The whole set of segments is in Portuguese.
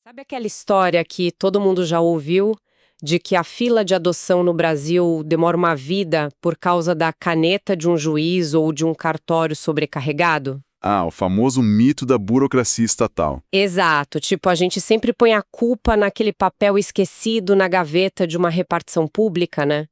Sabe aquela história que todo mundo já ouviu de que a fila de adoção no Brasil demora uma vida por causa da caneta de um juiz ou de um cartório sobrecarregado? Ah, o famoso mito da burocracia estatal. Exato, tipo, a gente sempre põe a culpa naquele papel esquecido na gaveta de uma repartição pública, né?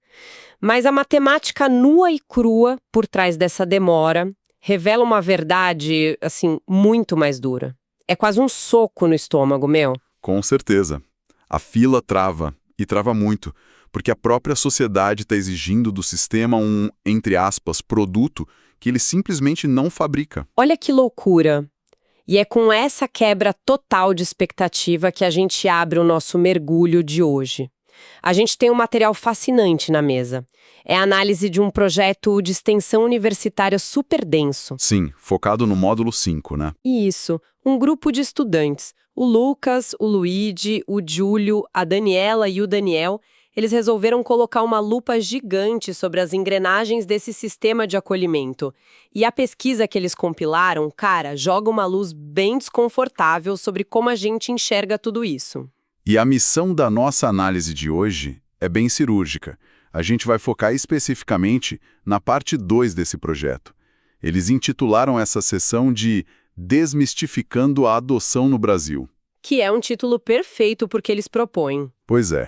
Mas a matemática nua e crua por trás dessa demora revela uma verdade, assim, muito mais dura. É quase um soco no estômago, meu. Com certeza. A fila trava, e trava muito, porque a própria sociedade está exigindo do sistema um, entre aspas, produto que ele simplesmente não fabrica. Olha que loucura! E é com essa quebra total de expectativa que a gente abre o nosso mergulho de hoje. A gente tem um material fascinante na mesa. É a análise de um projeto de extensão universitária super denso. Sim, focado no módulo 5, né? Isso, um grupo de estudantes. O Lucas, o Luigi, o Júlio, a Daniela e o Daniel, eles resolveram colocar uma lupa gigante sobre as engrenagens desse sistema de acolhimento. E a pesquisa que eles compilaram, cara, joga uma luz bem desconfortável sobre como a gente enxerga tudo isso. E a missão da nossa análise de hoje é bem cirúrgica. A gente vai focar especificamente na parte 2 desse projeto. Eles intitularam essa sessão de Desmistificando a Adoção no Brasil. Que é um título perfeito porque eles propõem. Pois é,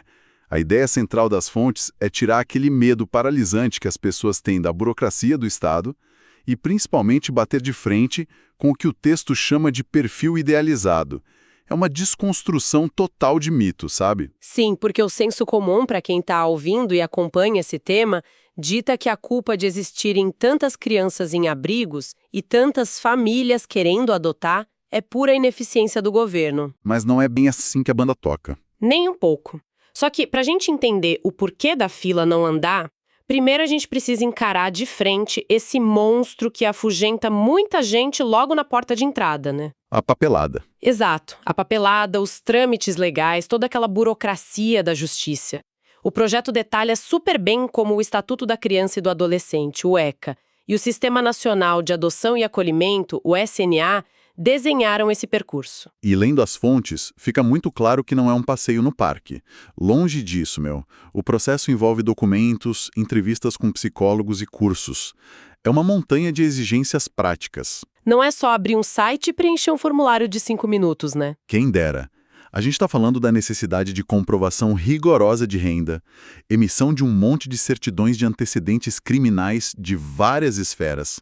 a ideia central das fontes é tirar aquele medo paralisante que as pessoas têm da burocracia do Estado e principalmente bater de frente com o que o texto chama de perfil idealizado. É uma desconstrução total de mito, sabe? Sim, porque o senso comum para quem está ouvindo e acompanha esse tema dita que a culpa de existirem tantas crianças em abrigos e tantas famílias querendo adotar é pura ineficiência do governo. Mas não é bem assim que a banda toca. Nem um pouco. Só que, para a gente entender o porquê da fila não andar, primeiro a gente precisa encarar de frente esse monstro que afugenta muita gente logo na porta de entrada, né? A papelada. Exato. A papelada, os trâmites legais, toda aquela burocracia da justiça. O projeto detalha super bem como o Estatuto da Criança e do Adolescente, o ECA, e o Sistema Nacional de Adoção e Acolhimento, o SNA, desenharam esse percurso. E lendo as fontes, fica muito claro que não é um passeio no parque. Longe disso, meu. O processo envolve documentos, entrevistas com psicólogos e cursos. É uma montanha de exigências práticas. Não é só abrir um site e preencher um formulário de 5 minutos, né? Quem dera. A gente está falando da necessidade de comprovação rigorosa de renda, emissão de um monte de certidões de antecedentes criminais de várias esferas,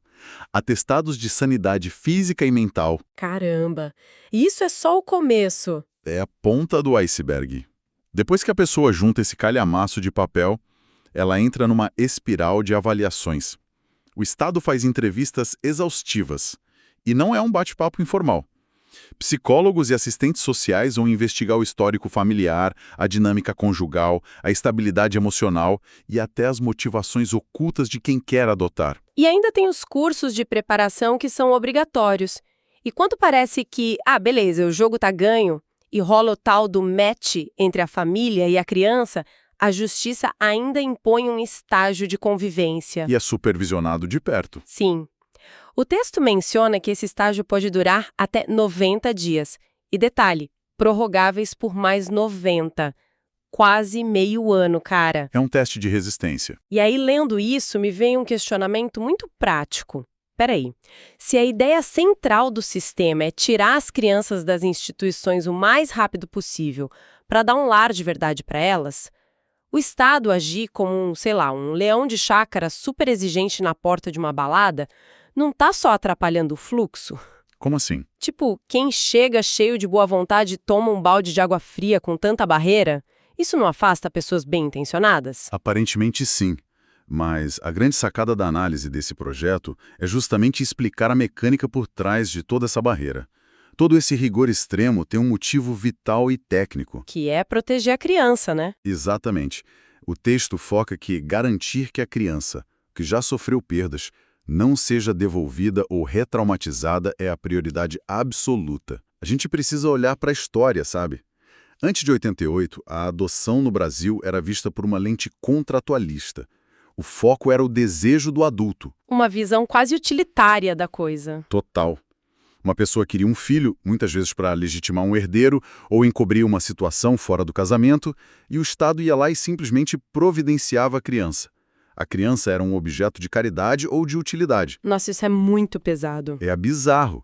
atestados de sanidade física e mental. Caramba! E isso é só o começo. É a ponta do iceberg. Depois que a pessoa junta esse calhamaço de papel, ela entra numa espiral de avaliações. O Estado faz entrevistas exaustivas. E não é um bate-papo informal. Psicólogos e assistentes sociais vão investigar o histórico familiar, a dinâmica conjugal, a estabilidade emocional e até as motivações ocultas de quem quer adotar. E ainda tem os cursos de preparação que são obrigatórios. E quando parece que, beleza, o jogo tá ganho, e rola o tal do match entre a família e a criança, a justiça ainda impõe um estágio de convivência. E é supervisionado de perto. Sim. O texto menciona que esse estágio pode durar até 90 dias. E detalhe, prorrogáveis por mais 90. Quase meio ano, cara. É um teste de resistência. E aí, lendo isso, me vem um questionamento muito prático. Peraí, se a ideia central do sistema é tirar as crianças das instituições o mais rápido possível para dar um lar de verdade para elas, o Estado agir como um leão de chácara super exigente na porta de uma balada, não tá só atrapalhando o fluxo? Como assim? Tipo, quem chega cheio de boa vontade e toma um balde de água fria com tanta barreira, isso não afasta pessoas bem intencionadas? Aparentemente sim. Mas a grande sacada da análise desse projeto é justamente explicar a mecânica por trás de toda essa barreira. Todo esse rigor extremo tem um motivo vital e técnico. Que é proteger a criança, né? Exatamente. O texto foca que garantir que a criança, que já sofreu perdas, não seja devolvida ou retraumatizada é a prioridade absoluta. A gente precisa olhar para a história, sabe? Antes de 88, a adoção no Brasil era vista por uma lente contratualista. O foco era o desejo do adulto. Uma visão quase utilitária da coisa. Total. Uma pessoa queria um filho, muitas vezes para legitimar um herdeiro ou encobrir uma situação fora do casamento, e o Estado ia lá e simplesmente providenciava a criança. A criança era um objeto de caridade ou de utilidade. Nossa, isso é muito pesado. É bizarro.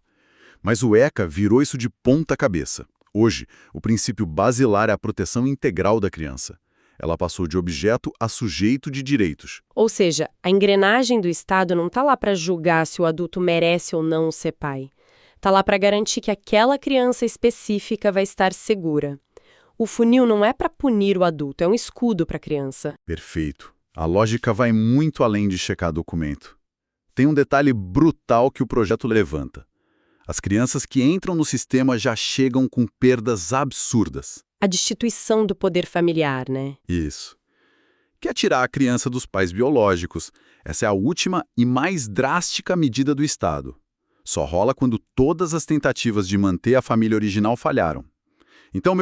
Mas o ECA virou isso de ponta cabeça. Hoje, o princípio basilar é a proteção integral da criança. Ela passou de objeto a sujeito de direitos. Ou seja, a engrenagem do Estado não está lá para julgar se o adulto merece ou não ser pai. Está lá para garantir que aquela criança específica vai estar segura. O funil não é para punir o adulto, é um escudo para a criança. Perfeito. A lógica vai muito além de checar documento. Tem um detalhe brutal que o projeto levanta. As crianças que entram no sistema já chegam com perdas absurdas. A destituição do poder familiar, né? Isso. Quer tirar a criança dos pais biológicos. Essa é a última e mais drástica medida do Estado. Só rola quando todas as tentativas de manter a família original falharam. Então,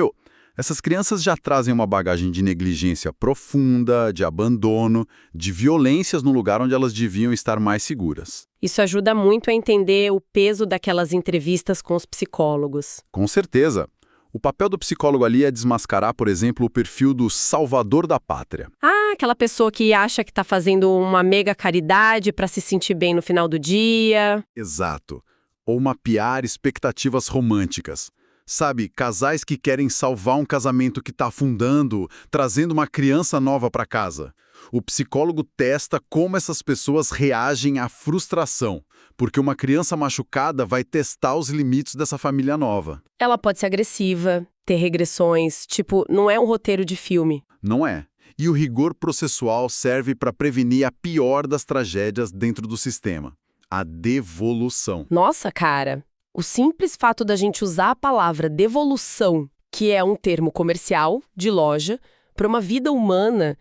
essas crianças já trazem uma bagagem de negligência profunda, de abandono, de violências no lugar onde elas deviam estar mais seguras. Isso ajuda muito a entender o peso daquelas entrevistas com os psicólogos. Com certeza. O papel do psicólogo ali é desmascarar, por exemplo, o perfil do salvador da pátria. Ah, aquela pessoa que acha que está fazendo uma mega caridade para se sentir bem no final do dia. Exato. Ou mapear expectativas românticas. Sabe, casais que querem salvar um casamento que está afundando, trazendo uma criança nova para casa. O psicólogo testa como essas pessoas reagem à frustração, porque uma criança machucada vai testar os limites dessa família nova. Ela pode ser agressiva, ter regressões, não é um roteiro de filme. Não é. E o rigor processual serve para prevenir a pior das tragédias dentro do sistema, a devolução. Nossa, cara, o simples fato da gente usar a palavra devolução, que é um termo comercial, de loja, para uma vida humana,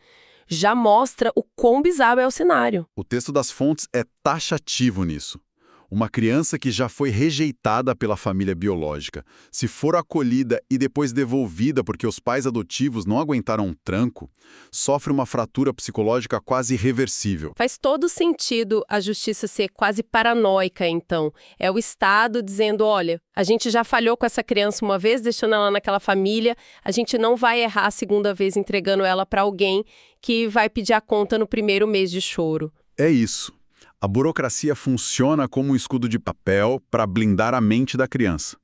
já mostra o quão bizarro é o cenário. O texto das fontes é taxativo nisso. Uma criança que já foi rejeitada pela família biológica, se for acolhida e depois devolvida porque os pais adotivos não aguentaram um tranco, sofre uma fratura psicológica quase irreversível. Faz todo sentido a justiça ser quase paranoica, então. É o Estado dizendo, olha, a gente já falhou com essa criança uma vez, deixando ela naquela família, a gente não vai errar a segunda vez entregando ela para alguém que vai pedir a conta no primeiro mês de choro. É isso. A burocracia funciona como um escudo de papel para blindar a mente da criança.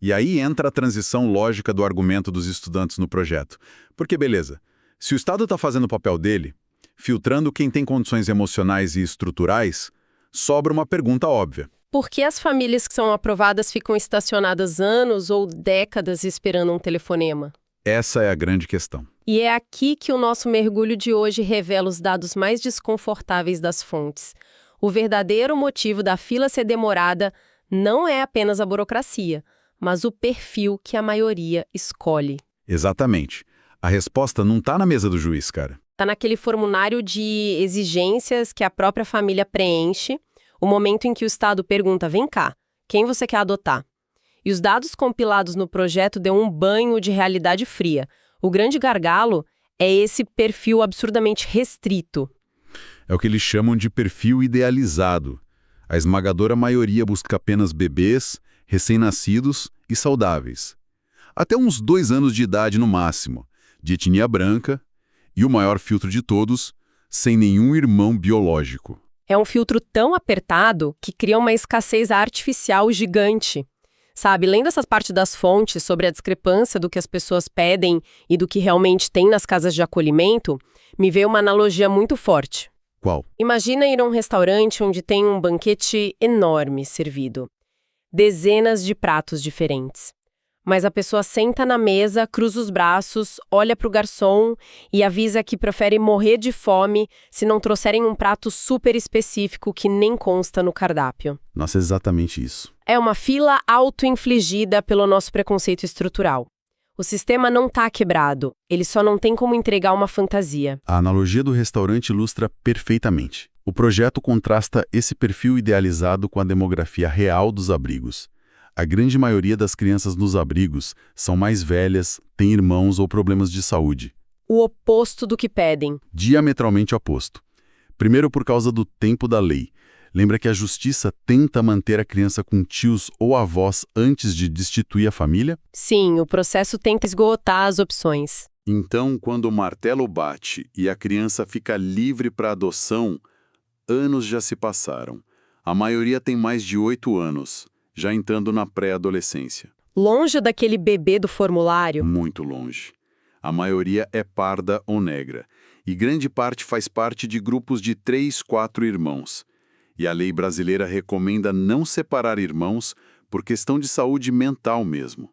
E aí entra a transição lógica do argumento dos estudantes no projeto. Porque, beleza, se o Estado está fazendo o papel dele, filtrando quem tem condições emocionais e estruturais, sobra uma pergunta óbvia. Por que as famílias que são aprovadas ficam estacionadas anos ou décadas esperando um telefonema? Essa é a grande questão. E é aqui que o nosso mergulho de hoje revela os dados mais desconfortáveis das fontes. O verdadeiro motivo da fila ser demorada não é apenas a burocracia, mas o perfil que a maioria escolhe. Exatamente. A resposta não está na mesa do juiz, cara. Está naquele formulário de exigências que a própria família preenche, o momento em que o Estado pergunta, vem cá, quem você quer adotar? E os dados compilados no projeto dão um banho de realidade fria. O grande gargalo é esse perfil absurdamente restrito. É o que eles chamam de perfil idealizado. A esmagadora maioria busca apenas bebês, recém-nascidos e saudáveis. Até uns 2 anos de idade no máximo, de etnia branca e o maior filtro de todos, sem nenhum irmão biológico. É um filtro tão apertado que cria uma escassez artificial gigante. Sabe, lendo essas partes das fontes sobre a discrepância do que as pessoas pedem e do que realmente tem nas casas de acolhimento, me veio uma analogia muito forte. Qual? Imagina ir a um restaurante onde tem um banquete enorme servido. Dezenas de pratos diferentes. Mas a pessoa senta na mesa, cruza os braços, olha para o garçom e avisa que prefere morrer de fome se não trouxerem um prato super específico que nem consta no cardápio. Nossa, é exatamente isso. É uma fila auto-infligida pelo nosso preconceito estrutural. O sistema não está quebrado, ele só não tem como entregar uma fantasia. A analogia do restaurante ilustra perfeitamente. O projeto contrasta esse perfil idealizado com a demografia real dos abrigos. A grande maioria das crianças nos abrigos são mais velhas, têm irmãos ou problemas de saúde. O oposto do que pedem. Diametralmente oposto. Primeiro por causa do tempo da lei. Lembra que a justiça tenta manter a criança com tios ou avós antes de destituir a família? Sim, o processo tenta esgotar as opções. Então, quando o martelo bate e a criança fica livre para adoção, anos já se passaram. A maioria tem mais de 8 anos, já entrando na pré-adolescência. Longe daquele bebê do formulário. Muito longe. A maioria é parda ou negra, e grande parte faz parte de grupos de 3, 4 irmãos. E a lei brasileira recomenda não separar irmãos por questão de saúde mental mesmo.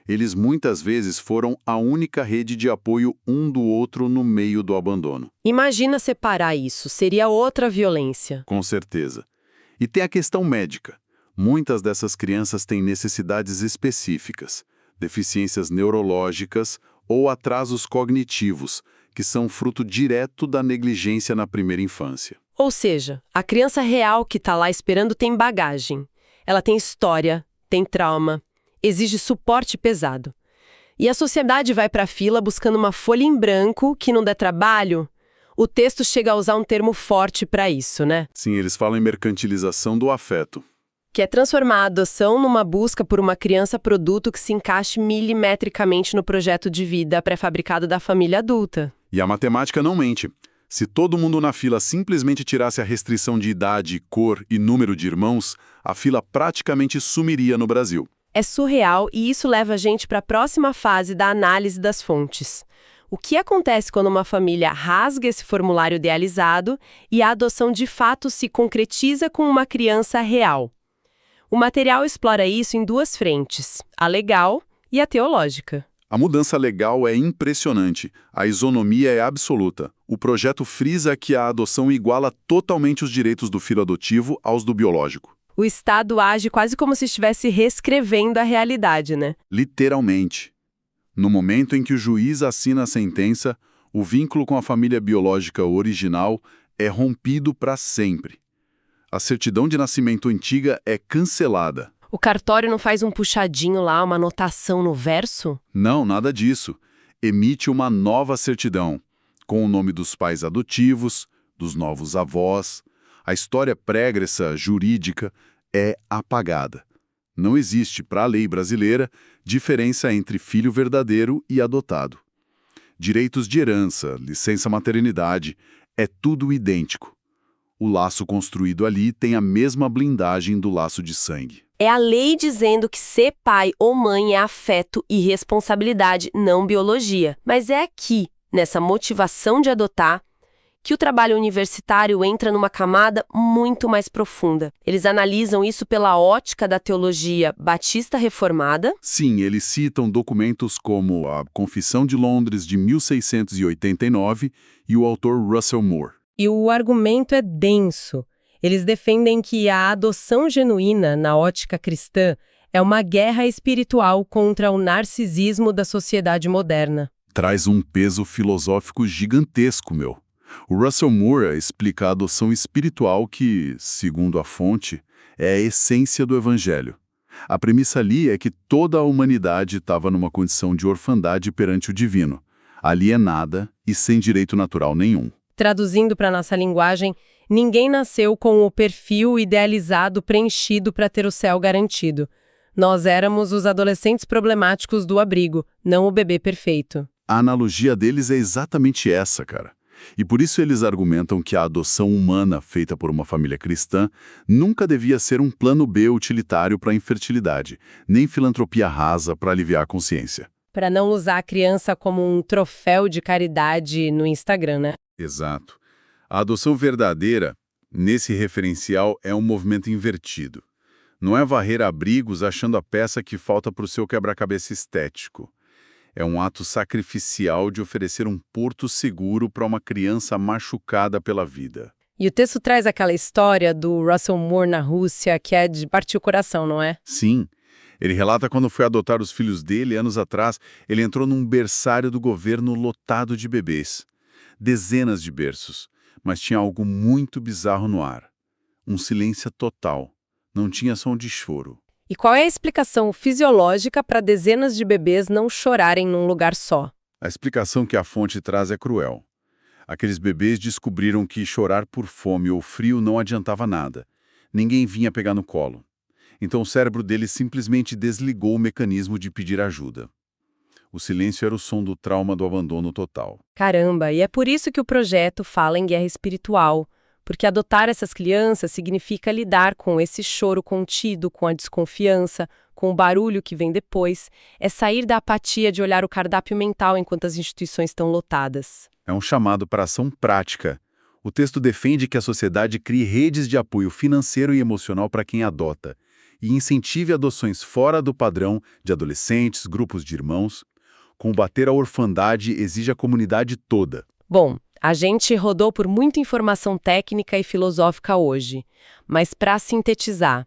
Eles muitas vezes foram a única rede de apoio um do outro no meio do abandono. Imagina separar isso, seria outra violência. Com certeza. E tem a questão médica. Muitas dessas crianças têm necessidades específicas, deficiências neurológicas ou atrasos cognitivos, que são fruto direto da negligência na primeira infância. Ou seja, a criança real que está lá esperando tem bagagem. Ela tem história, tem trauma, exige suporte pesado. E a sociedade vai para a fila buscando uma folha em branco que não dá trabalho. O texto chega a usar um termo forte para isso, né? Sim, eles falam em mercantilização do afeto. Que é transformar a adoção numa busca por uma criança-produto que se encaixe milimetricamente no projeto de vida pré-fabricado da família adulta. E a matemática não mente. Se todo mundo na fila simplesmente tirasse a restrição de idade, cor e número de irmãos, a fila praticamente sumiria no Brasil. É surreal e isso leva a gente para a próxima fase da análise das fontes. O que acontece quando uma família rasga esse formulário idealizado e a adoção de fato se concretiza com uma criança real? O material explora isso em duas frentes, a legal e a teológica. A mudança legal é impressionante, a isonomia é absoluta. O projeto frisa que a adoção iguala totalmente os direitos do filho adotivo aos do biológico. O Estado age quase como se estivesse reescrevendo a realidade, né? Literalmente. No momento em que o juiz assina a sentença, o vínculo com a família biológica original é rompido para sempre. A certidão de nascimento antiga é cancelada. O cartório não faz um puxadinho lá, uma anotação no verso? Não, nada disso. Emite uma nova certidão, com o nome dos pais adotivos, dos novos avós. A história prégressa jurídica é apagada. Não existe, para a lei brasileira, diferença entre filho verdadeiro e adotado. Direitos de herança, licença maternidade, é tudo idêntico. O laço construído ali tem a mesma blindagem do laço de sangue. É a lei dizendo que ser pai ou mãe é afeto e responsabilidade, não biologia. Mas é aqui, nessa motivação de adotar, que o trabalho universitário entra numa camada muito mais profunda. Eles analisam isso pela ótica da teologia batista reformada. Sim, eles citam documentos como a Confissão de Londres de 1689 e o autor Russell Moore. E o argumento é denso. Eles defendem que a adoção genuína, na ótica cristã, é uma guerra espiritual contra o narcisismo da sociedade moderna. Traz um peso filosófico gigantesco, meu. O Russell Moore explica a adoção espiritual que, segundo a fonte, é a essência do Evangelho. A premissa ali é que toda a humanidade estava numa condição de orfandade perante o divino, alienada e sem direito natural nenhum. Traduzindo para nossa linguagem, ninguém nasceu com o perfil idealizado preenchido para ter o céu garantido. Nós éramos os adolescentes problemáticos do abrigo, não o bebê perfeito. A analogia deles é exatamente essa, cara. E por isso eles argumentam que a adoção humana feita por uma família cristã nunca devia ser um plano B utilitário para a infertilidade, nem filantropia rasa para aliviar a consciência. Para não usar a criança como um troféu de caridade no Instagram, né? Exato. A adoção verdadeira, nesse referencial, é um movimento invertido. Não é varrer abrigos achando a peça que falta para o seu quebra-cabeça estético. É um ato sacrificial de oferecer um porto seguro para uma criança machucada pela vida. E o texto traz aquela história do Russell Moore na Rússia, que é de partir o coração, não é? Sim. Ele relata quando foi adotar os filhos dele, anos atrás, ele entrou num berçário do governo lotado de bebês. Dezenas de berços, mas tinha algo muito bizarro no ar. Um silêncio total. Não tinha som de choro. E qual é a explicação fisiológica para dezenas de bebês não chorarem num lugar só? A explicação que a fonte traz é cruel. Aqueles bebês descobriram que chorar por fome ou frio não adiantava nada. ninguém vinha pegar no colo. Então o cérebro dele simplesmente desligou o mecanismo de pedir ajuda. O silêncio era o som do trauma do abandono total. Caramba, e é por isso que o projeto fala em guerra espiritual, porque adotar essas crianças significa lidar com esse choro contido, com a desconfiança, com o barulho que vem depois, é sair da apatia de olhar o cardápio mental enquanto as instituições estão lotadas. É um chamado para ação prática. O texto defende que a sociedade crie redes de apoio financeiro e emocional para quem adota, e incentive adoções fora do padrão de adolescentes, grupos de irmãos. Combater a orfandade exige a comunidade toda. Bom, a gente rodou por muita informação técnica e filosófica hoje, mas para sintetizar,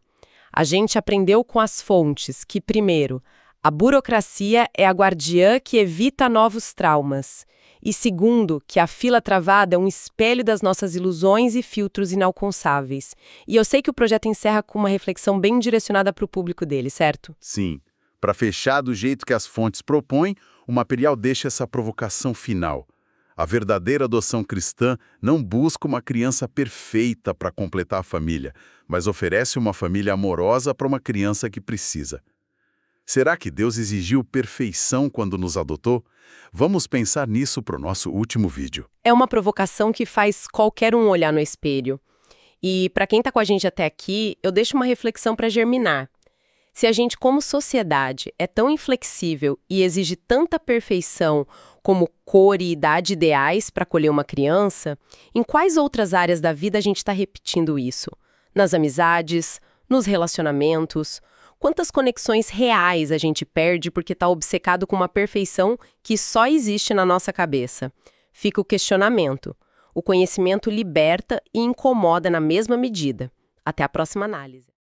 a gente aprendeu com as fontes que, primeiro, a burocracia é a guardiã que evita novos traumas, e segundo, que a fila travada é um espelho das nossas ilusões e filtros inalcançáveis. E eu sei que o projeto encerra com uma reflexão bem direcionada para o público dele, certo? Sim. Para fechar do jeito que as fontes propõem, o material deixa essa provocação final. A verdadeira adoção cristã não busca uma criança perfeita para completar a família, mas oferece uma família amorosa para uma criança que precisa. Será que Deus exigiu perfeição quando nos adotou? Vamos pensar nisso para o nosso último vídeo. É uma provocação que faz qualquer um olhar no espelho. E para quem está com a gente até aqui, eu deixo uma reflexão para germinar. Se a gente, como sociedade, é tão inflexível e exige tanta perfeição como cor e idade ideais para acolher uma criança, em quais outras áreas da vida a gente está repetindo isso? Nas amizades, nos relacionamentos? Quantas conexões reais a gente perde porque está obcecado com uma perfeição que só existe na nossa cabeça? Fica o questionamento. O conhecimento liberta e incomoda na mesma medida. Até a próxima análise.